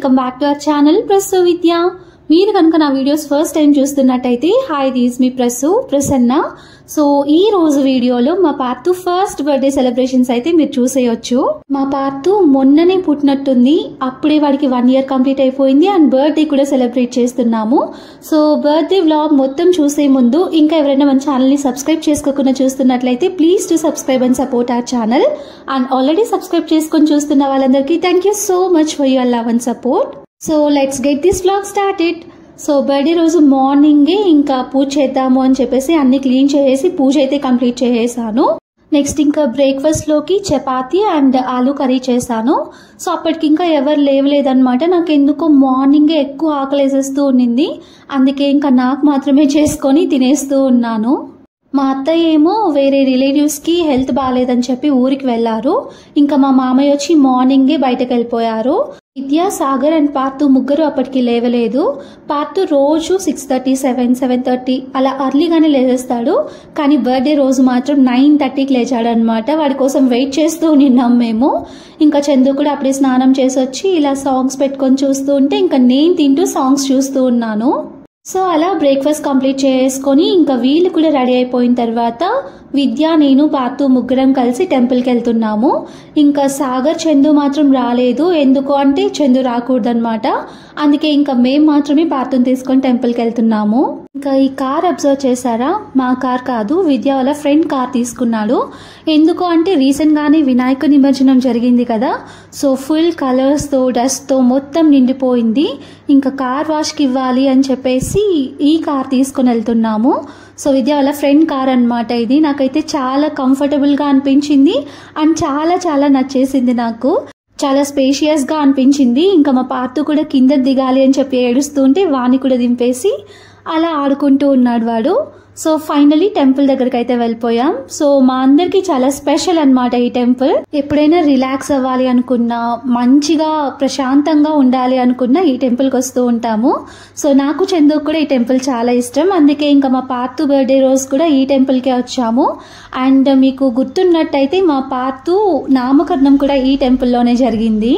Welcome back to our channel Prasu Vidya. మీరు కనుక నా వీడియోస్ ఫస్ట్ టైం చూస్తున్నట్టయితే హాయ్, దిస్ మీ ప్రసన్న. సో ఈ రోజు వీడియోలో మా పార్తు ఫస్ట్ బర్త్డే సెలబ్రేషన్స్ అయితే మీరు చూసేయొచ్చు. మా పార్తు మొన్ననే పుట్టినట్టుంది, అప్పుడే వాడికి 1 year కంప్లీట్ అయిపోయింది అండ్ బర్త్డే కూడా సెలబ్రేట్ చేస్తున్నాము. సో బర్త్డే వ్లాగ్ మొత్తం చూసే ముందు ఇంకా ఎవరైనా మన ఛానల్ ని సబ్స్క్రైబ్ చేసుకోకుండా చూస్తున్నట్లయితే please to subscribe and support our channel. And already subscribe చేసుకొని చూస్తున్న వాళ్ళందరికీ thank you so much for your love and support. So let's get this vlog started. So birthday రోజు మార్నింగే ఇంకా పూజ చేద్దాము అని చెప్పేసి అన్ని క్లీన్ చేసేసి పూజ అయితే కంప్లీట్ చేసేసాను. నెక్స్ట్ ఇంకా బ్రేక్ఫాస్ట్ లోకి చపాతీ అండ్ ఆలూ కర్రీ చేశాను. సో అప్పటికి ఇంకా ఎవరు లేవలేదన్నమాట. నాకు ఎందుకో మార్నింగే ఎక్కువ ఆకలేసేస్తూ ఉన్నింది, అందుకే ఇంకా నాకు మాత్రమే చేసుకొని తినేస్తూ ఉన్నాను. మా అత్తయ్య ఏమో వేరే రిలేటివ్స్ కి హెల్త్ బాగాలేదని చెప్పి ఊరికి వెళ్లారు. ఇంకా మా మామయ్య వచ్చి మార్నింగే బయటకు వెళ్ళిపోయారు. విద్య, సాగర్ అండ్ పార్తు ముగ్గురు అప్పటికి లేవలేదు. పార్తు రోజు 6:30, 7, 7:30 అలా అర్లీగానే లేచేస్తాడు, కానీ బర్త్డే రోజు మాత్రం 9:30కి లేచాడు అనమాట. వాడి కోసం వెయిట్ చేస్తూ నిన్నాం మేము. ఇంకా చందు కూడా అప్పుడే స్నానం చేసి వచ్చి ఇలా సాంగ్స్ పెట్టుకొని చూస్తూ ఉంటే ఇంకా నేను తింటూ సాంగ్స్ చూస్తూ ఉన్నాను. సో అలా బ్రేక్ఫాస్ట్ కంప్లీట్ చేసుకొని ఇంకా వీళ్ళు కూడా రెడీ అయిపోయిన తర్వాత విద్య, నేను, పార్తు ముగ్గురం కలిసి టెంపుల్కి వెళ్తున్నాము. ఇంకా సాగర్, చందు మాత్రం రాలేదు. ఎందుకు అంటే చందు రాకూడదనమాట, అందుకే ఇంకా మేము మాత్రమే పార్తుని తీసుకొని టెంపుల్కి వెళ్తున్నాము. ఇంకా ఈ కార్ అబ్జర్వ్ చేశారా? మా కార్ కాదు, విద్య వాళ్ళ ఫ్రెండ్ కార్ తీసుకున్నాడు. ఎందుకు అంటే రీసెంట్ గానే వినాయక నిమజ్జనం జరిగింది కదా, సో ఫుల్ కలర్స్ తో డస్ట్ తో మొత్తం నిండిపోయింది. ఇంకా కార్ వాష్ కి ఇవ్వాలి అని చెప్పేసి ఈ కార్ తీసుకొని వెళ్తున్నాము. సో విద్య వాళ్ళ ఫ్రెండ్ కార్ అనమాట ఇది. నాకైతే చాలా కంఫర్టబుల్ గా అనిపించింది అండ్ చాలా చాలా నచ్చేసింది. నాకు చాలా స్పేషియస్ గా అనిపించింది. ఇంకా మా పార్తు కూడా కింద దిగాలి అని చెప్పి ఏడుస్తూ ఉంటే వాణ్ణి కూడా దింపేసి అలా ఆడుకుంటూ ఉన్నాడు వాడు. సో ఫైనలీ టెంపుల్ దగ్గరికి అయితే వెళ్ళిపోయాం. సో మా అందరికి చాలా స్పెషల్ అన్నమాట ఈ టెంపుల్. ఎప్పుడైనా రిలాక్స్ అవ్వాలి అనుకున్నా, మంచిగా ప్రశాంతంగా ఉండాలి అనుకున్నా ఈ టెంపుల్కి వస్తూ ఉంటాము. సో నాకు చందుకు కూడా ఈ టెంపుల్ చాలా ఇష్టం, అందుకే ఇంకా మా పార్తు బర్త్డే రోజు కూడా ఈ టెంపుల్కే వచ్చాము. అండ్ మీకు గుర్తున్నట్టయితే మా పార్తు నామకరణం కూడా ఈ టెంపుల్లోనే జరిగింది.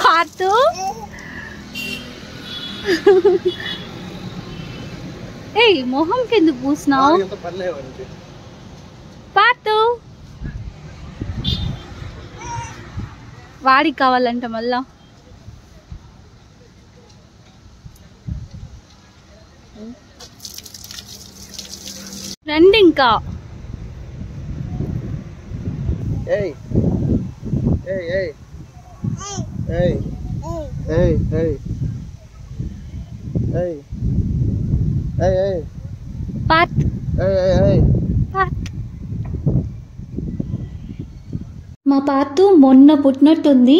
పార్తు ఏయ్, మొహం కిందకు పూసినావు పార్తు? వాడికి కావాలంట మళ్ళా. రండి ఇంకా. Hey. Hey, hey. Hey. Hey, hey. Hey. Hey, hey. Pat. Hey, hey, hey. Pat. మా పార్తు మొన్న పుట్టినట్టుంది.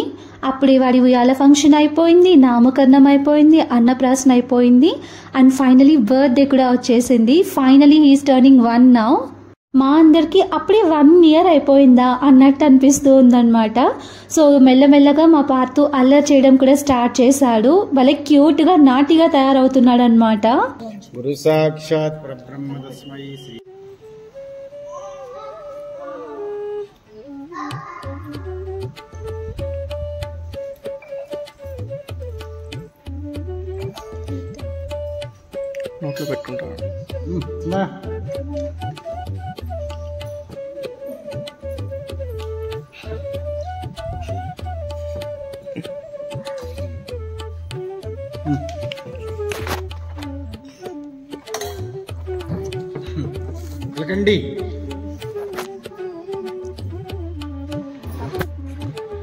అప్పుడే వాడి ఉయ్యాల ఫంక్షన్ అయిపోయింది, నామకరణం అయిపోయింది, అన్నప్రాసన అయిపోయింది అండ్ ఫైనలీ బర్త్డే కూడా వచ్చేసింది. Finally he's turning 1 now. మా అందరికి అప్పుడే 1 year అయిపోయిందా అన్నట్టు అనిపిస్తూ ఉందన్నమాట. సో మెల్లమెల్లగా మా పార్తు అల్లరి చేయడం కూడా స్టార్ట్ చేశాడు. భలే క్యూట్ గా నాటిగా తయారవుతున్నాడు అనమాట. గురు సాక్షాత్ పరబ్రహ్మ తస్మై శ్రీ. నోట్లో పెట్టుకుంటాడు.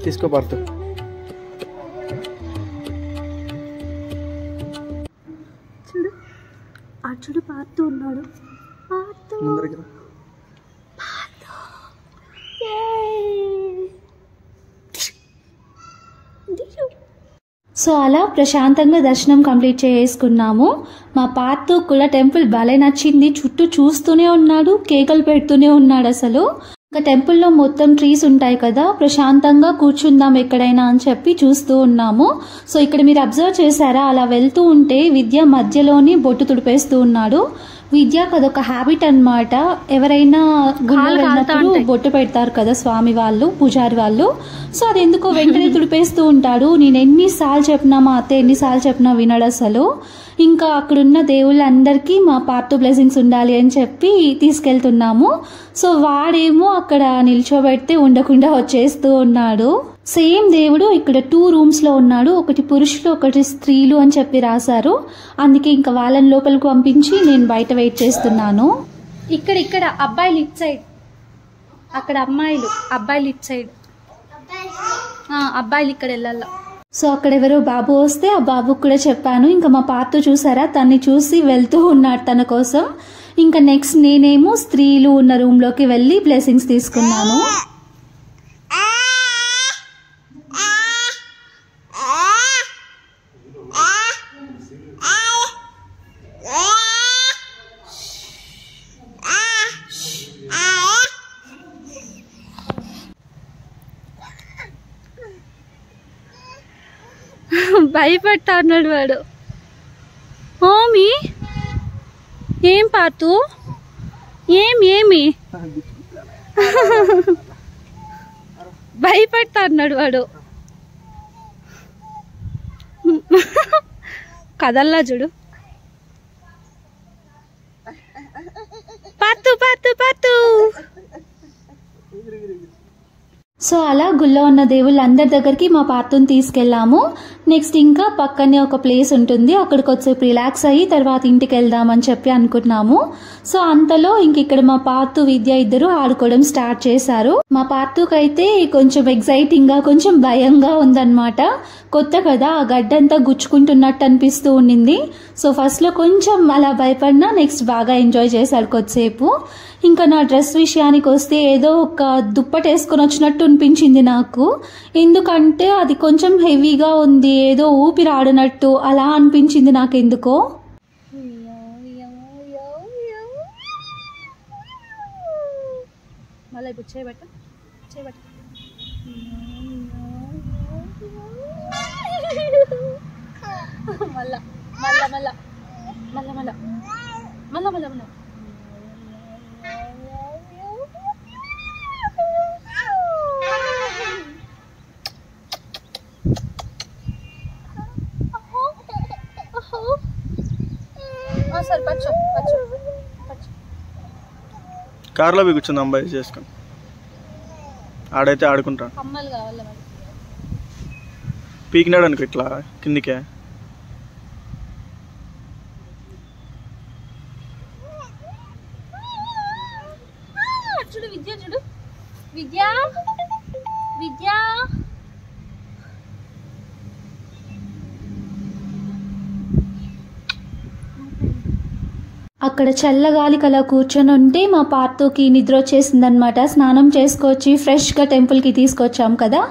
తీసుకో పార్తు. చూడు అచ్చుడు పార్తు ఉన్నాడు. పార్తు సో అలా ప్రశాంతంగా దర్శనం కంప్లీట్ చేసుకున్నాము. మా పార్తు కూడా టెంపుల్ భలే నచ్చింది. చుట్టూ చూస్తూనే ఉన్నాడు, కేకలు పెడుతూనే ఉన్నాడు. అసలు ఇంకా టెంపుల్లో మొత్తం ట్రీస్ ఉంటాయి కదా, ప్రశాంతంగా కూర్చుందాం ఎక్కడైనా అని చెప్పి చూస్తూ ఉన్నాము. సో ఇక్కడ మీరు అబ్జర్వ్ చేశారా, అలా వెళ్తూ ఉంటే విద్య మధ్యలోని బొట్టు తుడిపేస్తూ ఉన్నాడు. విద్యకు అదొక హ్యాబిట్ అన్నమాట. ఎవరైనా గుళ్ళో వెళ్ళినప్పుడు బొట్టు పెడతారు కదా స్వామి వాళ్ళు, పూజారి వాళ్ళు. సో అది ఎందుకో వెంటనే తుడిపేస్తూ ఉంటాడు. నేను ఎన్నిసార్లు చెప్పినా, మా అత్త ఎన్నిసార్లు చెప్పినా వినడు అసలు. ఇంకా అక్కడున్న దేవుళ్ళందరికీ మా పార్ట్ బ్లెస్సింగ్స్ ఉండాలి అని చెప్పి తీసుకెళ్తున్నాము. సో వాడేమో అక్కడ నిల్చోబెడితే ఉండకుండా వచ్చేస్తూ ఉన్నాడు. సేమ్ దేవుడు ఇక్కడ 2 rooms లో ఉన్నాడు. ఒకటి పురుషులు, ఒకటి స్త్రీలు అని చెప్పి రాశారు. అందుకే ఇంకా వాళ్ళని లోపలికి పంపించి నేను బయట వెయిట్ చేస్తున్నాను. ఇక్కడ అబ్బాయిలు ఇట్ సైడ్, అక్కడ అమ్మాయిలు, అబ్బాయిలు ఇట్ సైడ్, అబ్బాయిలు ఇక్కడ వెళ్ళాల. సో అక్కడ ఎవరో బాబు వస్తే ఆ బాబుకు కూడా చెప్పాను. ఇంకా మా పార్ట్ చూసారా, తన్ని చూసి వెళ్తూ ఉన్నాడు తన కోసం. ఇంకా నెక్స్ట్ నేనేమో స్త్రీలు ఉన్న రూమ్లోకి వెళ్ళి బ్లెస్సింగ్స్ తీసుకున్నాను. భయపడతా అన్నాడు వాడు. ఓమి ఏం పాతు, ఏమి భయపడతా అన్నాడు వాడు. కదల్లా చూడు. పాతు పాతు పాతు. సో అలా గుళ్ళో ఉన్న దేవుళ్ళందరి దగ్గరికి మా పార్ట్ని తీసుకెళ్ళాము. నెక్స్ట్ ఇంకా పక్కనే ఒక ప్లేస్ ఉంటుంది, అక్కడికి వచ్చేపు రిలాక్స్ అయ్యి తర్వాత ఇంటికి వెళ్దామని చెప్పి అనుకున్నాము. సో అంతలో ఇంక ఇక్కడ మా పార్ట్ విద్య ఇద్దరు ఆడుకోవడం స్టార్ట్ చేశారు. మా పార్ట్కి అయితే కొంచెం ఎగ్జైటింగ్ గా, కొంచెం భయంగా ఉందన్నమాట. కొత్త కదా, ఆ గడ్డంతా గుచ్చుకుంటున్నట్టు అనిపిస్తూ ఉండింది. సో ఫస్ట్ లో కొంచెం అలా భయపడినా నెక్స్ట్ బాగా ఎంజాయ్ చేశాడు కొద్దిసేపు. ఇంకా నా డ్రెస్ విషయానికి వస్తే ఏదో ఒక దుప్పటి వేసుకొని వచ్చినట్టు అనిపించింది నాకు. ఎందుకంటే అది కొంచెం హెవీగా ఉంది, ఏదో ఊపిరి ఆడినట్టు అలా అనిపించింది నాకు ఎందుకో. మళ్ళీ ఇప్పుడు చేయబట్ట మళ్ళా మళ్ళా మళ్ళా మళ్ళా మళ్ళా మళ్ళా మళ్ళా మళ్ళా సరే పచ్చు పచ్చు పచ్చు. కార్లో పోయి కూర్చుందాం బయట చేసుకొని, ఆడైతే ఆడుకుంటా. అమ్మాయిలు కావాలి పీకినాడు అనుకో ఇట్లా కిందికే. చూడు విద్య, చూడు విద్య, విద్య. అక్కడ చల్లగాలి కలా కూర్చొని ఉంటే మా పార్ట్కి నిద్ర వచ్చేసింది అనమాట. స్నానం చేసుకొచ్చి ఫ్రెష్గా టెంపుల్కి తీసుకొచ్చాం కదా,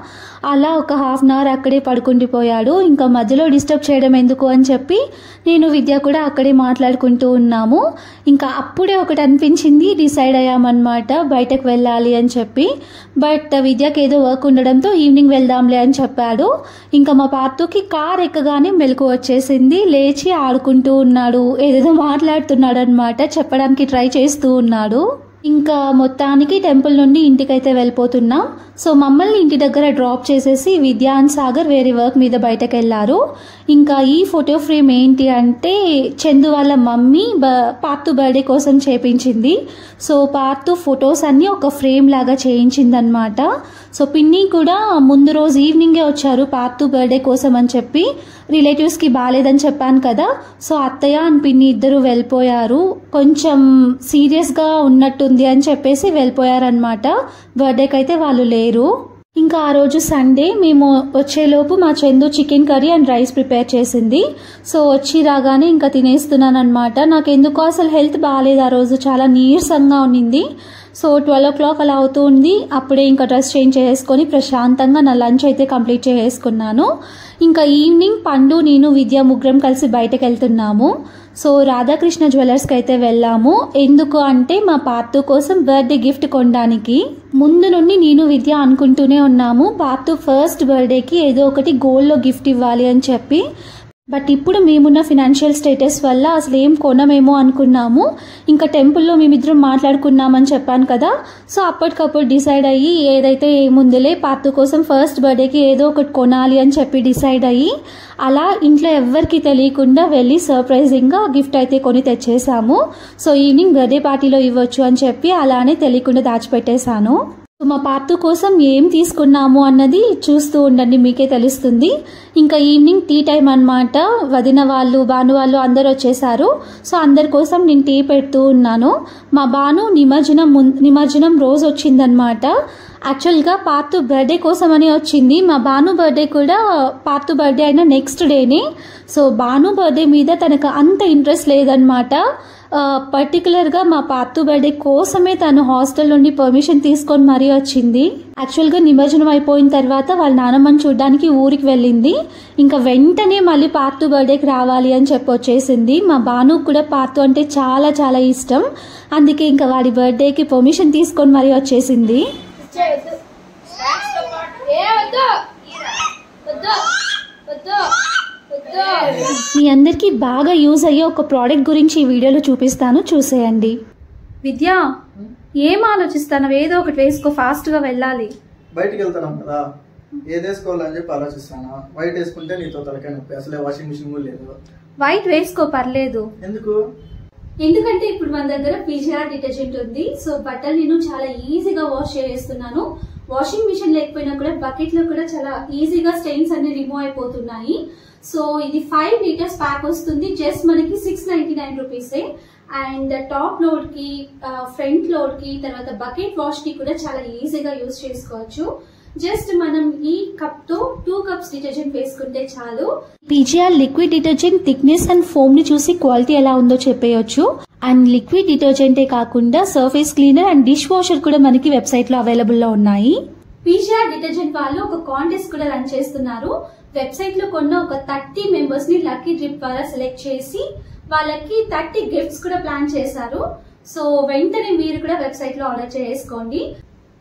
అలా ఒక హాఫ్ అన్ అవర్ అక్కడే పడుకుండిపోయాడు. ఇంకా మధ్యలో డిస్టర్బ్ చేయడం ఎందుకు అని చెప్పి నేను విద్య కూడా అక్కడే మాట్లాడుకుంటూ ఉన్నాము. ఇంకా అప్పుడే ఒకటి అనిపించింది, డిసైడ్ అయ్యామన్నమాట బయటకు వెళ్ళాలి అని చెప్పి. బట్ విద్యకి ఏదో వర్క్ ఉండడంతో ఈవినింగ్ వెళ్దాంలే అని చెప్పాడు. ఇంకా మా పార్ట్కి కార్ ఎక్కగానే మెలకు వచ్చేసింది, లేచి ఆడుకుంటూ ఉన్నాడు, ఏదేదో మాట్లాడుతున్నాడు అనమాట, చెప్పడానికి ట్రై చేస్తూ ఉన్నాడు. ఇంకా మొత్తానికి టెంపుల్ నుండి ఇంటికైతే వెళ్ళిపోతున్నాం. సో మమ్మల్ని ఇంటి దగ్గర డ్రాప్ చేసేసి విద్య అండ్ సాగర్ వేరే వర్క్ మీద బయటకు వెళ్ళారు. ఇంకా ఈ ఫోటో ఫ్రేమ్ ఏంటి అంటే చందు వాళ్ళ మమ్మీ పార్ట్ బర్త్డే కోసం చేపించింది. సో పార్ట్ ఫొటోస్ అన్నీ ఒక ఫ్రేమ్ లాగా చేయించింది అనమాట. సో పిన్ని కూడా ముందు రోజు ఈవినింగే వచ్చారు పార్ట్ బర్త్డే కోసం అని చెప్పి. రిలేటివ్స్కి బాగాలేదని చెప్పాను కదా, సో అత్తయ్య అండ్ పిన్ని ఇద్దరు వెళ్ళిపోయారు. కొంచెం సీరియస్గా ఉన్నట్టుంది అని చెప్పేసి వెళ్ళిపోయారనమాట. బర్త్డేకి అయితే వాళ్ళు లేరు. ఇంకా ఆ రోజు సండే మేము వచ్చేలోపు మా Chandu chicken curry and rice prepare చేసింది. సో వచ్చి రాగానే ఇంకా తినేస్తున్నాను అనమాట. నాకు ఎందుకో అసలు హెల్త్ బాగాలేదు ఆ రోజు, చాలా నీరసంగా ఉన్నింది. సో 12 o'clock అలా అవుతుంది. అప్పుడే ఇంకా డ్రెస్ చేంజ్ చేసుకొని ప్రశాంతంగా నా లంచ్ అయితే కంప్లీట్ చేసుకున్నాను. ఇంకా ఈవినింగ్ పండు, నేను, విద్య ముగ్గురం కలిసి బయటకు వెళ్తున్నాము. సో రాధాకృష్ణ జ్యువెలర్స్కి అయితే వెళ్ళాము. ఎందుకు అంటే మా పార్ట్ కోసం బర్త్డే గిఫ్ట్ కొనడానికి. ముందు నుండి నేను విద్య అనుకుంటూనే ఉన్నాము పార్ట్ ఫస్ట్ బర్త్డేకి ఏదో ఒకటి గోల్డ్లో గిఫ్ట్ ఇవ్వాలి అని చెప్పి. బట్ ఇప్పుడు మేమున్న ఫినాన్షియల్ స్టేటస్ వల్ల అసలు ఏం కొనమేమో అనుకున్నాము. ఇంకా టెంపుల్లో మేమిద్దరం మాట్లాడుకున్నామని చెప్పాను కదా. సో అప్పటికప్పుడు డిసైడ్ అయ్యి ఏదైతే ఏముందిలే పార్తు కోసం ఫస్ట్ బర్త్డేకి ఏదో ఒకటి కొనాలి అని చెప్పి డిసైడ్ అయ్యి అలా ఇంట్లో ఎవ్వరికి తెలియకుండా వెళ్ళి సర్ప్రైజింగ్గా గిఫ్ట్ అయితే కొని తెచ్చేసాము. సో ఈవినింగ్ బర్త్డే పార్టీలో ఇవ్వచ్చు అని చెప్పి అలానే తెలియకుండా దాచిపెట్టేశాను. మా పార్తు కోసం ఏం తీసుకున్నాము అన్నది చూస్తూ ఉండండి, మీకే తెలుస్తుంది. ఇంకా ఈవినింగ్ టీ టైం అన్నమాట. వదిన వాళ్ళు భాను వాళ్ళు అందరు వచ్చేసారు. సో అందరి కోసం నేను టీ పెడుతూ ఉన్నాను. మా భాను నిమజ్జనం రోజు వచ్చిందనమాట. యాక్చువల్గా పార్తు బర్త్డే కోసమని వచ్చింది. మా భాను బర్త్డే కూడా పార్తు బర్త్డే అయిన నెక్స్ట్ డేనే. సో భాను బర్త్డే మీద తనకు అంత ఇంట్రెస్ట్ లేదనమాట. పర్టికులర్గా మా పార్తు బర్త్డే కోసమే తను హాస్టల్ నుండి పర్మిషన్ తీసుకొని మరీ వచ్చింది. యాక్చువల్గా నిమజ్జనం అయిపోయిన తర్వాత వాళ్ళ నాన్నమ్మని చూడడానికి ఊరికి వెళ్ళింది. ఇంకా వెంటనే మళ్ళీ పార్తు బర్త్డేకి రావాలి అని చెప్పి వచ్చేసింది. మా భాను కూడా పార్తు అంటే చాలా చాలా ఇష్టం. అందుకే ఇంకా వాడి బర్త్డేకి పర్మిషన్ తీసుకొని మరీ వచ్చేసింది. మీ అందరికీ బాగా యూజ్ అయ్యే ఒక ప్రోడక్ట్ గురించి ఈ వీడియోలో చూపిస్తాను, చూసేయండి. విద్య, ఏం ఆలోచిస్తాను? ఏదో ఒకటి వేసుకో, ఫాస్ట్ గా వెళ్ళాలి. బయటికి వెళ్తున్నాం కదా, ఏది వేసుకోవాలని చెప్పి ఆలోచిస్తాను. వైట్ వేసుకుంటే నీతో తలకాయ నొప్పి, అసలే వాషింగ్ మిషన్ కూడా లేదు. వైట్ వేసుకో, పర్లేదు. ఎందుకంటే ఇప్పుడు మన దగ్గర పీజీఆర్ డిటర్జెంట్ ఉంది. సో బట్టలు నేను చాలా ఈజీగా వాష్ చేస్తున్నాను. వాషింగ్ మిషన్ లేకపోయినా కూడా బకెట్ లో కూడా చాలా ఈజీగా స్టెయిన్స్ అన్ని రిమూవ్ అయిపోతున్నాయి. సో ఇది 5 లీటర్స్ ప్యాక్ వస్తుంది. జస్ట్ మనకి 699 రూపీసే. అండ్ టాప్ లోడ్ కి, ఫ్రంట్ లోడ్ కి, తర్వాత బకెట్ వాష్ కి కూడా చాలా ఈజీగా యూజ్ చేసుకోవచ్చు. జస్ట్ మనం ఈ కప్ తో 2 కప్స్ డిటర్జెంట్ వేసుకుంటే చాలు. PGR liquid detergent thickness and foam ని చూసి క్వాలిటీ ఎలా ఉందో చెప్పేయచ్చు. అండ్ లిక్విడ్ డిటర్జెంటే కాకుండా surface cleaner and dish washer కూడా మనకి వెబ్సైట్ లో అవైలబుల్ లో ఉన్నాయి. పీజీఆర్ డిటర్జెంట్ వాళ్ళు ఒక కాంటెస్ట్ కూడా రన్ చేస్తున్నారు. వెబ్సైట్ లో కొన్న ఒక 30 మెంబర్స్ ని లక్కీ డ్రిప్ ద్వారా సెలెక్ట్ చేసి వాళ్ళకి 30 గిఫ్ట్స్ కూడా ప్లాన్ చేశారు. సో వెంటనే మీరు కూడా వెబ్సైట్ లో ఆర్డర్ చేసుకోండి.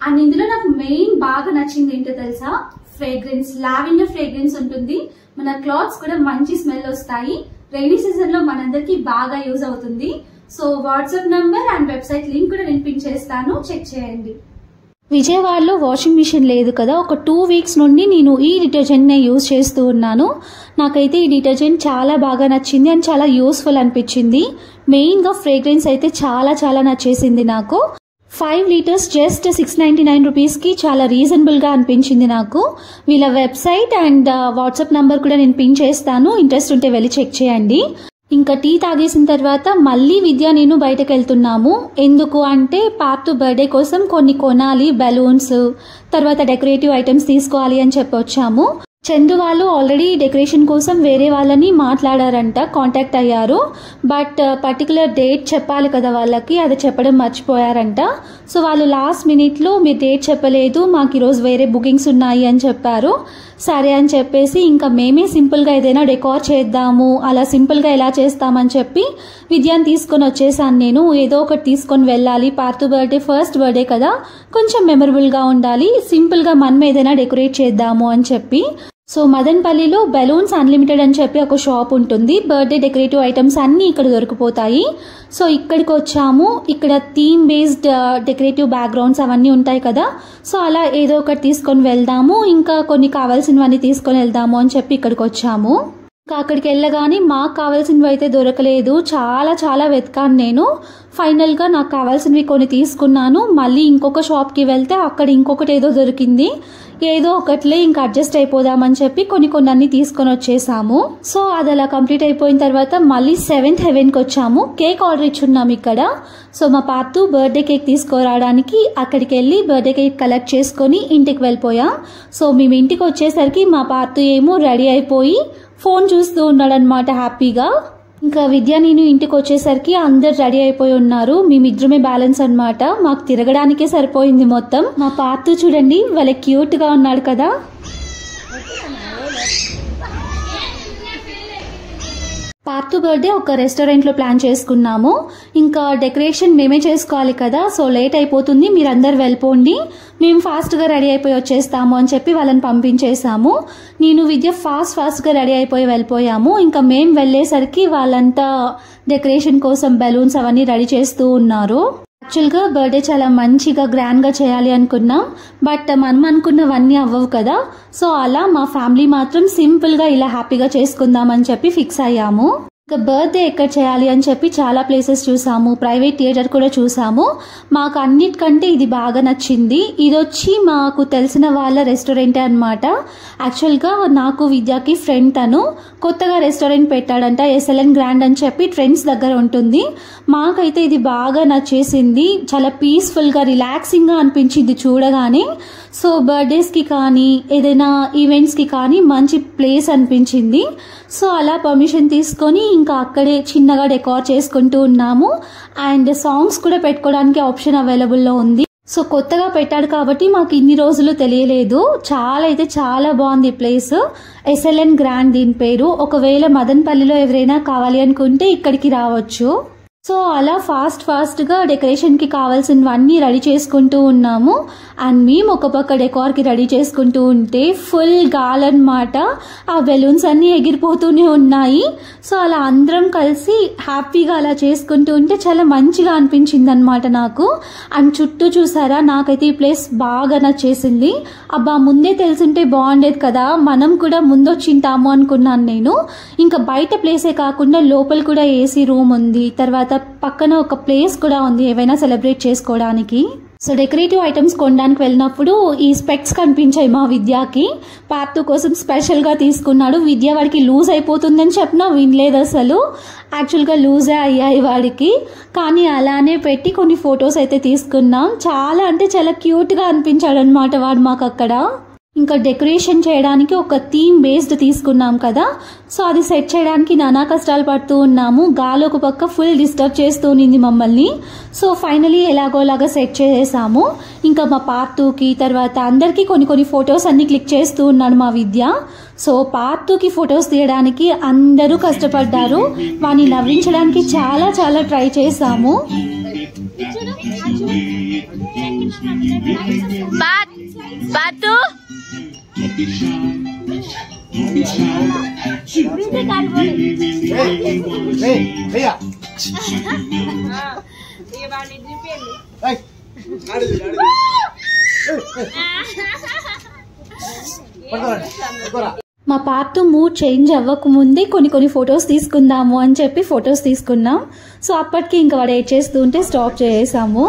అండ్ ఇందులో నాకు మెయిన్ బాగా నచ్చింది ఏంటో తెలుసా? ఫ్రేగ్రెన్స్, లావెండర్ ఫ్రేగ్రెన్స్ ఉంటుంది. మన క్లాత్స్ కూడా మంచి స్మెల్ వస్తాయి. రైనీ సీజన్ లో మనందరికి బాగా యూజ్ అవుతుంది. So WhatsApp number and website link కూడా నేను పిన్ చేస్తాను, చెక్ చేయండి. విజయవాడలో వాషింగ్ మిషన్ లేదు కదా, ఒక 2 వీక్స్ నుండి నేను ఈ డిటర్జెంట్నే యూజ్ చేస్తూ ఉన్నాను. నాకైతే ఈ డిటర్జెంట్ చాలా బాగా నచ్చింది అండ్ చాలా యూస్ఫుల్ అనిపించింది. మెయిన్గా ఫ్రేగ్రెన్స్ అయితే చాలా చాలా నచ్చేసింది నాకు. 5 లీటర్స్ జస్ట్ 699 రూపీస్కి చాలా రీజనబుల్గా అనిపించింది నాకు. వీళ్ళ వెబ్సైట్ అండ్ వాట్సాప్ నంబర్ కూడా నేను పిన్ చేస్తాను, ఇంట్రెస్ట్ ఉంటే వెళ్ళి చెక్ చేయండి. ఇంకా టీ తాగేసిన తర్వాత మళ్ళీ విద్య నేను బయటకు వెళ్తున్నాము. ఎందుకు అంటే పార్తు బర్త్డే కోసం కొన్ని కొనాలి, బెలూన్స్, తర్వాత డెకరేటివ్ ఐటమ్స్ తీసుకోవాలి అని చెప్పి వచ్చాము. చందు వాళ్ళు ఆల్రెడీ డెకరేషన్ కోసం వేరే వాళ్ళని మాట్లాడారంట, కాంటాక్ట్ అయ్యారు. బట్ పర్టికులర్ డేట్ చెప్పాలి కదా వాళ్ళకి, అది చెప్పడం మర్చిపోయారంట. సో వాళ్ళు లాస్ట్ మినిట్లో మీరు డేట్ చెప్పలేదు, మాకు ఈరోజు వేరే బుకింగ్స్ ఉన్నాయి అని చెప్పారు. సరే అని చెప్పేసి ఇంకా మేమే సింపుల్గా ఏదైనా డెకార్ చేద్దాము, అలా సింపుల్గా ఎలా చేస్తామని చెప్పి విద్యాన్ని తీసుకొని వచ్చేసాను నేను. ఏదో ఒకటి తీసుకొని వెళ్ళాలి, పార్తు బర్త్డే ఫస్ట్ బర్త్డే కదా, కొంచెం మెమరబుల్గా ఉండాలి, సింపుల్గా మనం ఏదైనా డెకరేట్ చేద్దాము అని చెప్పి. సో మదన్పల్లిలో బెలూన్స్ అన్లిమిటెడ్ అని చెప్పి ఒక షాప్ ఉంటుంది. బర్త్డే డెకరేటివ్ ఐటమ్స్ అన్నీ ఇక్కడ దొరికిపోతాయి. సో ఇక్కడికి వచ్చాము. ఇక్కడ థీమ్ బేస్డ్ డెకరేటివ్ బ్యాక్గ్రౌండ్స్ అవన్నీ ఉంటాయి కదా, సో అలా ఏదో ఒకటి తీసుకొని వెళ్దాము, ఇంకా కొన్ని కావాల్సినవన్నీ తీసుకొని వెళ్దాము అని చెప్పి ఇక్కడికి వచ్చాము. ఇంకా అక్కడికి వెళ్ళగానే మాకు కావాల్సినవి అయితే దొరకలేదు, చాలా చాలా వెతకాను నేను. ఫైనల్గా నాకు కావాల్సినవి కొన్ని తీసుకున్నాను. మళ్ళీ ఇంకొక షాప్కి వెళ్తే అక్కడ ఇంకొకటి ఏదో దొరికింది. ఏదో ఒకట్లే ఇంకా అడ్జస్ట్ అయిపోదామని చెప్పి కొన్ని అన్ని తీసుకొని వచ్చేసాము. సో అది అలా కంప్లీట్ అయిపోయిన తర్వాత మళ్ళీ 7th హెవెన్కి వచ్చాము. కేక్ ఆర్డర్ ఇచ్చున్నాము ఇక్కడ. సో మా పార్తు బర్త్డే కేక్ తీసుకురావడానికి అక్కడికి వెళ్ళి బర్త్డే కేక్ కలెక్ట్ చేసుకొని ఇంటికి వెళ్ళిపోయాం. సో మేము ఇంటికి వచ్చేసరికి మా పార్తు ఏమో రెడీ అయిపోయి ఫోన్ చూస్తూ ఉన్నాడనమాట హ్యాపీగా. ఇంకా విద్య నేను ఇంటికి వచ్చేసరికి అందరు రెడీ అయిపోయి ఉన్నారు. మేమిద్దరమే బ్యాలెన్స్ అనమాట, మాకు తిరగడానికే సరిపోయింది మొత్తం. మా పార్తు చూడండి వాళ్ళ క్యూట్ గా ఉన్నాడు కదా. పార్తు బర్త్డే ఒక రెస్టారెంట్లో ప్లాన్ చేసుకున్నాము. ఇంకా డెకరేషన్ మేమే చేసుకోవాలి కదా, సో లేట్ అయిపోతుంది, మీరందరు వెళ్ళిపోండి, మేము ఫాస్ట్గా రెడీ అయిపోయి వచ్చేస్తాము అని చెప్పి వాళ్ళని పంపించేసాము. నేను విద్య ఫాస్ట్గా రెడీ అయిపోయి వెళ్ళిపోయాము. ఇంకా మేము వెళ్ళేసరికి వాళ్ళంతా డెకరేషన్ కోసం బెలూన్స్ అవన్నీ రెడీ చేస్తూ ఉన్నారు. యాక్చువల్గా బర్త్డే చాలా మంచిగా గ్రాండ్గా చేయాలి అనుకున్నాం, బట్ మనం అనుకున్నవన్నీ అవ్వవు కదా, సో అలా మా ఫ్యామిలీ మాత్రం సింపుల్గా ఇలా హ్యాపీగా చేసుకుందామని చెప్పి ఫిక్స్ అయ్యాము. ఇంకా బర్త్డే ఎక్కడ చేయాలి అని చెప్పి చాలా ప్లేసెస్ చూసాము, ప్రైవేట్ థియేటర్ కూడా చూసాము. మాకు అన్నిటికంటే ఇది బాగా నచ్చింది. ఇది వచ్చి మాకు తెలిసిన వాళ్ళ రెస్టారెంటే అనమాట. యాక్చువల్గా నాకు విద్యాకి ఫ్రెండ్, తను కొత్తగా రెస్టారెంట్ పెట్టాడంట, SLN గ్రాండ్ అని చెప్పి ట్రెండ్స్ దగ్గర ఉంటుంది. మాకైతే ఇది బాగా నచ్చేసింది, చాలా పీస్ఫుల్గా రిలాక్సింగ్గా అనిపించింది చూడగానే. సో బర్త్డేస్కి కానీ ఏదైనా ఈవెంట్స్కి కానీ మంచి ప్లేస్ అనిపించింది. సో అలా పర్మిషన్ తీసుకొని ఇంకా అక్కడే చిన్నగా డెకార్ చేసుకుంటూ ఉన్నాము. అండ్ సాంగ్స్ కూడా పెట్టుకోవడానికి ఆప్షన్ అవైలబుల్లో ఉంది. సో కొత్తగా పెట్టాడు కాబట్టి మాకు ఇన్ని రోజులు తెలియలేదు. చాలా బాగుంది ప్లేస్. SLN గ్రాండ్ దీని పేరు. ఒకవేళ మదనపల్లిలో ఎవరైనా కావాలి అనుకుంటే ఇక్కడికి రావచ్చు. సో అలా ఫాస్ట్గా డెకరేషన్కి కావాల్సినవన్నీ రెడీ చేసుకుంటూ ఉన్నాము. అండ్ మేము ఒక పక్క డెకార్కి రెడీ చేసుకుంటూ ఉంటే ఫుల్ గాలన్నమాట. ఆ బెలూన్స్ అన్నీ ఎగిరిపోతూనే ఉన్నాయి. సో అలా అందరం కలిసి హ్యాపీగా అలా చేసుకుంటూ ఉంటే చాలా మంచిగా అనిపించింది అనమాట నాకు. అండ్ చుట్టూ చూసారా, నాకైతే ఈ ప్లేస్ బాగా నచ్చేసింది. అబ్బా, ముందే తెలుసుంటే బాగుండేది కదా, మనం కూడా ముందొచ్చింటాము అనుకున్నాను నేను. ఇంకా బయట ప్లేసే కాకుండా లోపల కూడా AC రూమ్ ఉంది, తర్వాత పక్కన ఒక ప్లేస్ కూడా ఉంది ఏవైనా సెలబ్రేట్ చేసుకోవడానికి. సో డెకరేటివ్ ఐటమ్స్ కొనడానికి వెళ్ళినప్పుడు ఈ స్పెక్స్ కనిపించాయి మా విద్యాకి. పార్తు కోసం స్పెషల్గా తీసుకున్నాడు. విద్య వాడికి లూజ్ అయిపోతుందని చెప్పినా వినలేదు అసలు. యాక్చువల్గా లూజే అయ్యాయి వాడికి, కానీ అలానే పెట్టి కొన్ని ఫొటోస్ అయితే తీసుకున్నాం. చాలా క్యూట్గా అనిపించాడు అనమాట వాడు మాకు అక్కడ. ఇంకా డెకరేషన్ చేయడానికి ఒక థీమ్ బేస్డ్ తీసుకున్నాం కదా, సో అది సెట్ చేయడానికి నానా కష్టాలు పడుతూ ఉన్నాము. గాలి ఒక పక్క ఫుల్ డిస్టర్బ్ చేస్తూ ఉన్నింది మమ్మల్ని. సో ఫైనలీ ఎలాగోలాగా సెట్ చేసేసాము. ఇంకా మా పార్తుకి తర్వాత అందరికీ కొన్ని ఫొటోస్ అన్ని క్లిక్ చేస్తూ ఉన్నాడు మా విద్య. సో పార్తుకి ఫొటోస్ తీయడానికి అందరూ కష్టపడ్డారు. వాడిని నవ్వించడానికి చాలా ట్రై చేసాము. మా పార్ట్ మూడ్ చేంజ్ అవ్వక ముందే కొన్ని ఫొటోస్ తీసుకుందాము అని చెప్పి ఫొటోస్ తీసుకున్నాం. సో అప్పటికి ఇంకా వాడు ఏడ్ చేస్తూ ఉంటే స్టాప్ చేసాము.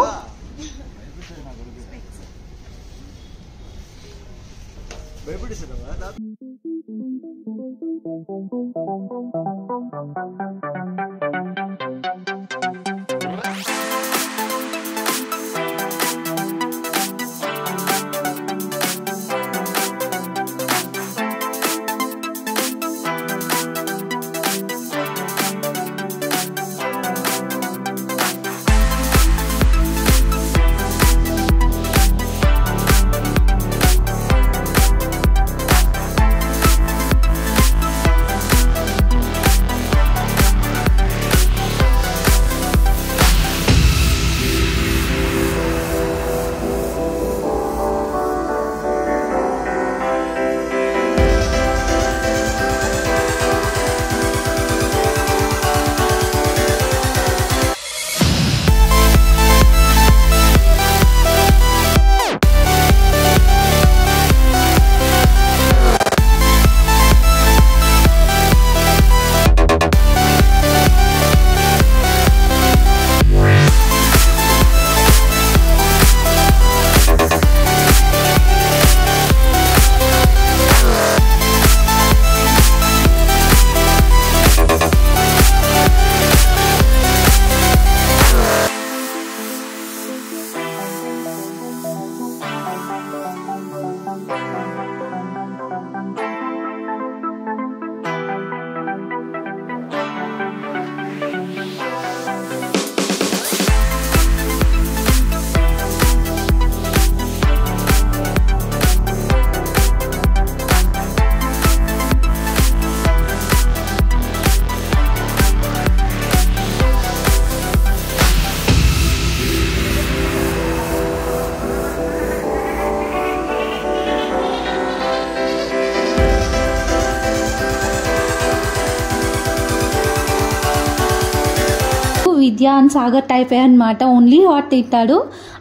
విద్య అండ్ సాగర్ టైపే అనమాట, ఓన్లీ హాట్ తింటాడు.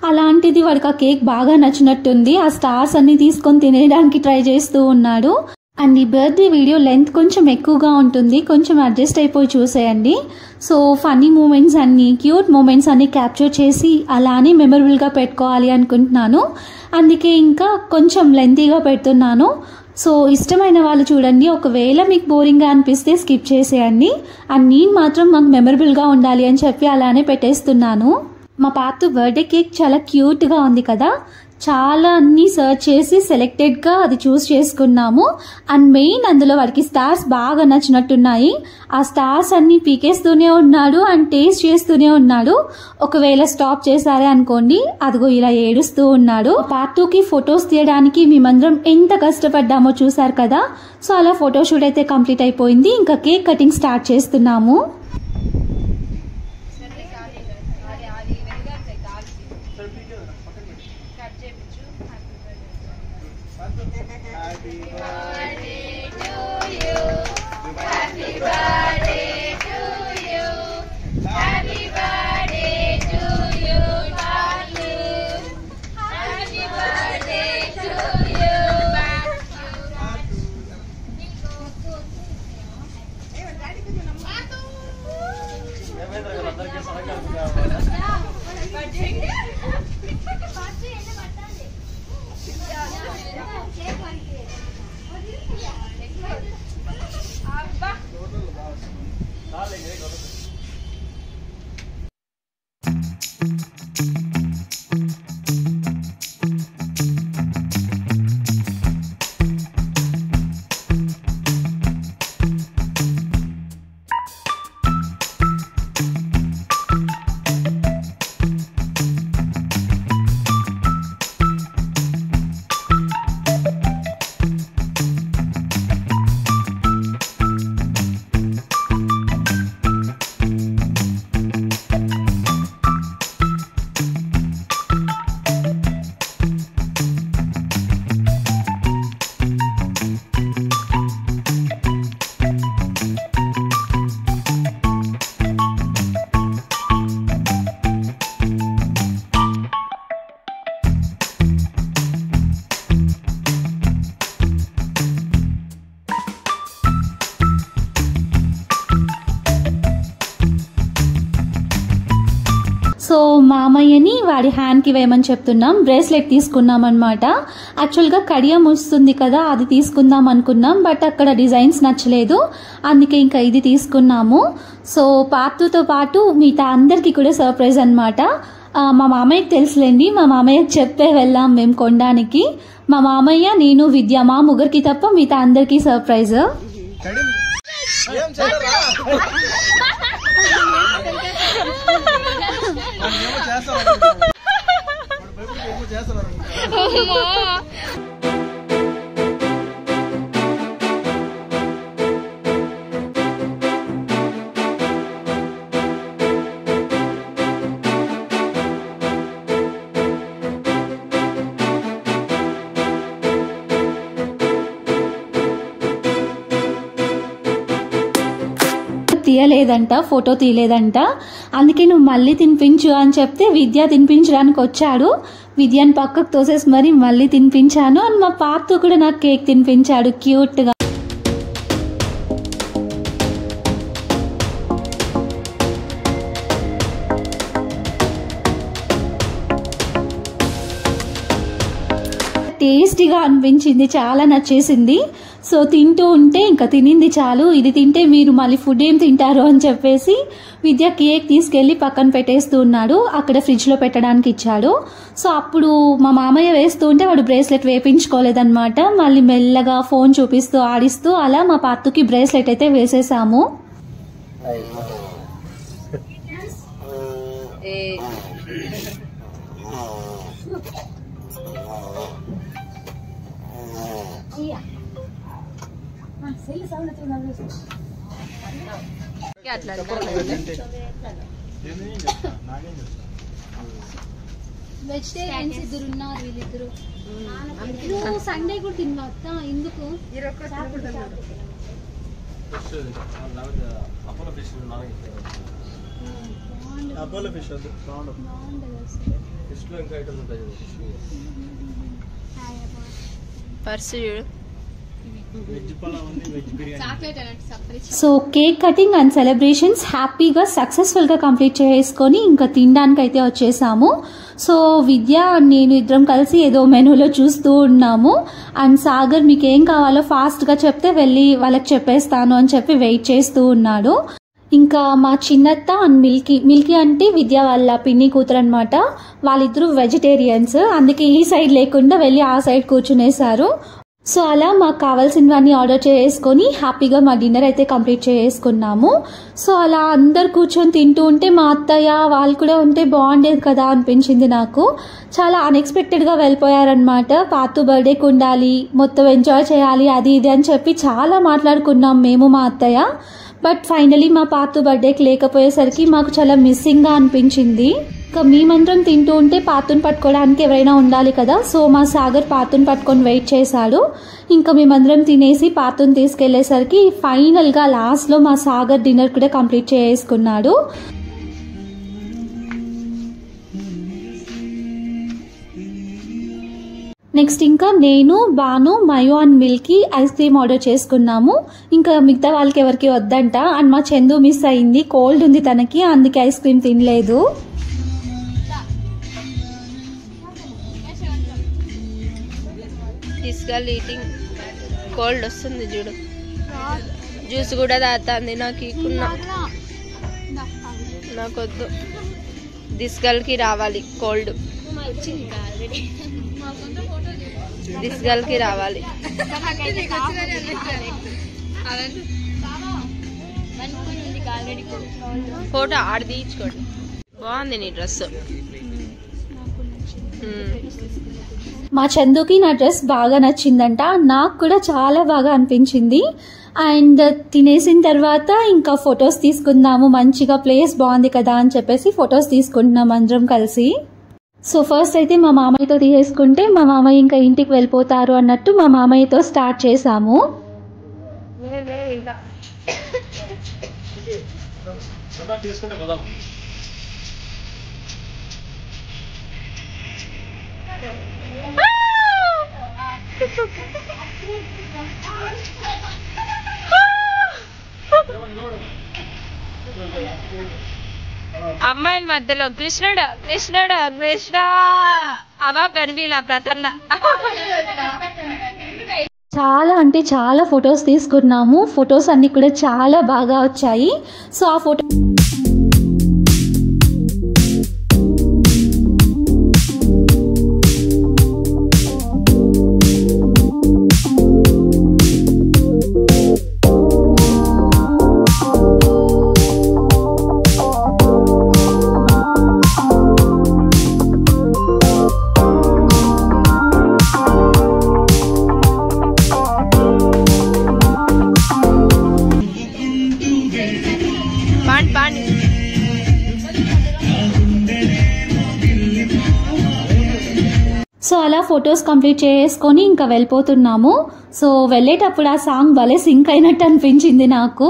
అలాంటిది వాడికి ఆ కేక్ బాగా నచ్చినట్టుంది. ఆ స్టార్స్ అన్ని తీసుకొని తినేయడానికి ట్రై చేస్తూ ఉన్నాడు. అండ్ ఈ బర్త్డే వీడియో లెంత్ కొంచెం ఎక్కువగా ఉంటుంది, కొంచెం అడ్జస్ట్ అయిపోయి చూసేయండి. సో ఫన్నీ మూమెంట్స్ అన్ని, క్యూట్ మూమెంట్స్ అన్ని క్యాప్చర్ చేసి అలానే మెమరబుల్గా పెట్టుకోవాలి అనుకుంటున్నాను. అందుకే ఇంకా కొంచెం లెంతీగా పెడుతున్నాను. సో ఇష్టమైన వాళ్ళు చూడండి, ఒకవేళ మీకు బోరింగ్గా అనిపిస్తే స్కిప్ చేసేయండి. అండ్ నేను మాత్రం మాకు మెమరబుల్గా ఉండాలి అని చెప్పి అలానే పెట్టేస్తున్నాను. మా పాత బర్త్డే కేక్ చాలా క్యూట్గా ఉంది కదా. చాలా అన్ని సర్చ్ చేసి సెలెక్టెడ్గా అది చూస్ చేసుకున్నాము. అండ్ మెయిన్ అందులో వాడికి స్టార్స్ బాగా నచ్చినట్టున్నాయి. ఆ స్టార్స్ అన్ని పీకేస్తూనే ఉన్నాడు అండ్ టేస్ట్ చేస్తూనే ఉన్నాడు. ఒకవేళ స్టాప్ చేశారే అనుకోండి, అదిగో ఇలా ఏడుస్తూ ఉన్నాడు. పార్ట్ 2కి ఫొటోస్ తీయడానికి మేమందరం ఎంత కష్టపడ్డామో చూసారు కదా. సో అలా ఫోటోషూట్ అయితే కంప్లీట్ అయిపోయింది. ఇంకా కేక్ కటింగ్ స్టార్ట్ చేస్తున్నాము. సో మామయ్యని వాడి హ్యాండ్కి వేయమని చెప్తున్నాం. బ్రేస్లెట్ తీసుకున్నాం అనమాట. యాక్చువల్గా కడియం వస్తుంది కదా, అది తీసుకుందాం అనుకున్నాం. బట్ అక్కడ డిజైన్స్ నచ్చలేదు, అందుకే ఇంకా ఇది తీసుకున్నాము. సో పార్ట్తో పాటు మిగతా అందరికీ కూడా సర్ప్రైజ్ అనమాట. మా మామయ్యకి తెలుసులేండి, మా మామయ్యకి చెప్పే వెళ్ళాం మేము కొనడానికి. మా మామయ్య, నేను, విద్య, మా ముగ్గురికి తప్ప మిగతా అందరికీ సర్ప్రైజ్. తీయలేదంట, ఫోటో తీయలేదంట. అందుకే నువ్వు మళ్ళీ తినిపించు అని చెప్తే విద్య తినిపించడానికి వచ్చాడు. విద్యని పక్కకు తోసేసి మరి మళ్ళీ తినిపించాను. అని మా పార్తో కూడా నాకు కేక్ తినిపించాడు క్యూట్గా. టేస్టీగా అనిపించింది, చాలా నచ్చేసింది. సో తింటూ ఉంటే ఇంకా తినింది చాలు, ఇది తింటే మీరు మళ్ళీ ఫుడ్ ఏం తింటారు అని చెప్పేసి విద్య కేక్ తీసుకెళ్లి పక్కన పెట్టేస్తూ ఉన్నాడు. అక్కడ ఫ్రిడ్జ్లో పెట్టడానికి ఇచ్చాడు. సో అప్పుడు మా మామయ్య వేస్తూ ఉంటే వాడు బ్రేస్లెట్ వేపించుకోలేదన్నమాట. మళ్ళీ మెల్లగా ఫోన్ చూపిస్తూ ఆడిస్తూ అలా మా పార్తుకి బ్రేస్లెట్ అయితే వేసేసాము. వెజిటేరియన్స్ ఇద్దరు ఉన్నారు, వీళ్ళిద్దరు. నువ్వు సండే కూడా తిన్నా ఎందుకు? అపోలో ఫిష్ వద్దు బాగుంటుంది. ఫిష్లో ఇంకా ఐటమ్స్ ఉంటాయి. పర్సు చూడు. So cake cutting and celebrations హ్యాపీగా సక్సెస్ఫుల్గా కంప్లీట్ చేసుకొని ఇంకా తినడానికి అయితే వచ్చేసాము. సో విద్య నేను ఇద్దరం కలిసి ఏదో మెనూలో చూస్తూ ఉన్నాము. అండ్ సాగర్ మీకు ఏం కావాలో ఫాస్ట్గా చెప్తే వెళ్ళి వాళ్ళకి చెప్పేస్తాను అని చెప్పి వెయిట్ చేస్తూ ఉన్నాడు. ఇంకా మా చిన్నత్త అండ్ మిల్కీ అంటే విద్య వాళ్ళ పిన్ని కూతురు అనమాట. వాళ్ళిద్దరూ వెజిటేరియన్స్, అందుకే ఈ సైడ్ లేకుండా వెళ్ళి ఆ సైడ్ కూర్చునేశారు. సో అలా మాకు కావాల్సినవన్నీ ఆర్డర్ చేసుకొని హ్యాపీగా మా డిన్నర్ అయితే కంప్లీట్ చేసుకున్నాము. సో అలా అందరు కూర్చొని తింటూ ఉంటే మా అత్తయ్య వాళ్ళు కూడా ఉంటే బాగుండేది కదా అనిపించింది నాకు. చాలా అన్ఎక్స్పెక్టెడ్గా వెళ్ళిపోయారనమాట. పాతు బర్త్డేకి ఉండాలి, మొత్తం ఎంజాయ్ చేయాలి, అది ఇది అని చెప్పి చాలా మాట్లాడుకున్నాం మేము మా అత్తయ్య. బట్ ఫైనలీ మా పాతు బర్త్డేకి లేకపోయేసరికి మాకు చాలా మిస్సింగ్గా అనిపించింది. ఇంకా మేమందరం తింటూ ఉంటే పాతుని పట్టుకోవడానికి ఎవరైనా ఉండాలి కదా. సో మా సాగర్ పాతుని పట్టుకొని వెయిట్ చేశాడు. ఇంకా మేమందరం తినేసి పాతుని తీసుకెళ్లేసరికి ఫైనల్గా లాస్ట్లో మా సాగర్ డిన్నర్ కూడా కంప్లీట్ చేసుకున్నాడు. నెక్స్ట్ ఇంకా నేను బాను mayo and milky ice cream order చేసుకున్నాము. ఇంకా మిగతా వాళ్ళకి ఎవరికి వద్దంట. అండ్ మా చందు మిస్ అయింది, కోల్డ్ ఉంది తనకి, అందుకే ఐస్ క్రీమ్ తినలేదు. ఈటింగ్ కోల్డ్ వస్తుంది చూడు. జ్యూస్ కూడా తాగుతుంది. నాకొద్దు. దిస్ గర్ల్ కి రావాలి కోల్డ్. దిస్ గర్ల్ కి రావాలి. ఫోటో ఆడ తీయించుకోండి. బాగుంది నీ డ్రెస్. మా చందుకి నా డ్రెస్ బాగా నచ్చిందంట, నాకు కూడా చాలా బాగా అనిపించింది. అండ్ తినేసిన తర్వాత ఇంకా ఫొటోస్ తీసుకుందాము, మంచిగా ప్లేస్ బాగుంది కదా అని చెప్పేసి ఫొటోస్ తీసుకుంటున్నాం అందరం కలిసి. సో ఫస్ట్ అయితే మా మామయ్యతో తీసుకుంటే మా మామయ్య ఇంకా ఇంటికి వెళ్ళిపోతారు అన్నట్టు మా మామయ్యతో స్టార్ట్ చేసాము. అమ్మాయిల మధ్యలో కృష్ణుడు కృష్ణుడు కృష్ణ అవా పెరిగిలా ప్రతన్న. చాలా అంటే చాలా ఫొటోస్ తీసుకున్నాము. ఫొటోస్ అన్ని కూడా చాలా బాగా వచ్చాయి. సో ఆ ఫోటో సో అలా ఫొటోస్ కంప్లీట్ చేసుకొని ఇంకా వెళ్ళిపోతున్నాము. సో వెళ్ళేటప్పుడు ఆ సాంగ్ భలే సింక్ అయినట్టు అనిపించింది నాకు.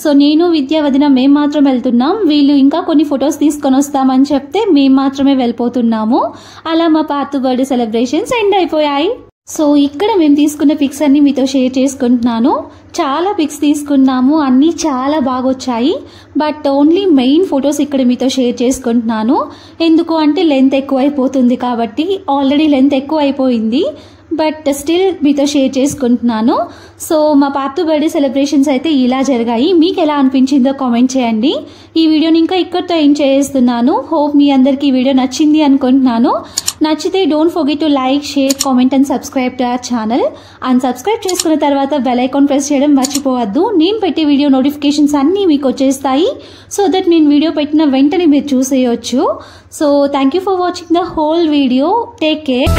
సో నేను విద్య వదిన మేము మాత్రం వెళ్తున్నాం, వీళ్ళు ఇంకా కొన్ని ఫొటోస్ తీసుకొని వస్తామని చెప్తే మేము మాత్రమే వెళ్ళిపోతున్నాము. అలా మా పాతు బర్త్డే సెలబ్రేషన్స్ ఎండ్ అయిపోయాయి. సో ఇక్కడ మేము తీసుకున్న పిక్స్ అన్ని మీతో షేర్ చేసుకుంటున్నాను. చాలా పిక్స్ తీసుకున్నాము, అన్నీ చాలా బాగా వచ్చాయి. బట్ ఓన్లీ మెయిన్ ఫొటోస్ ఇక్కడ మీతో షేర్ చేసుకుంటున్నాను. ఎందుకు అంటే లెంత్ ఎక్కువ అయిపోతుంది కాబట్టి. ఆల్రెడీ లెంత్ ఎక్కువ అయిపోయింది, బట్ స్టిల్ మీతో షేర్ చేసుకుంటున్నాను. సో మా పాతు బర్త్డే సెలబ్రేషన్స్ అయితే ఇలా జరిగాయి. మీకు ఎలా అనిపించిందో కామెంట్ చేయండి. ఈ వీడియోని ఇంకా ఇక్కడితో ఎండ్ చేస్తున్నాను. హోప్ మీ అందరికీ ఈ వీడియో నచ్చింది అనుకుంటున్నాను. నచ్చితే don't forget to like, share, comment and subscribe to our channel. And subscribe చేసుకున్న తర్వాత బెల్ ఐకాన్ ప్రెస్ చేయడం మర్చిపోవద్దు. నేను పెట్టే వీడియో నోటిఫికేషన్స్ అన్నీ మీకు వచ్చేస్తాయి. సో దట్ నేను వీడియో పెట్టిన వెంటనే మీరు చూసేయచ్చు. So thank you for watching the whole video. Take care.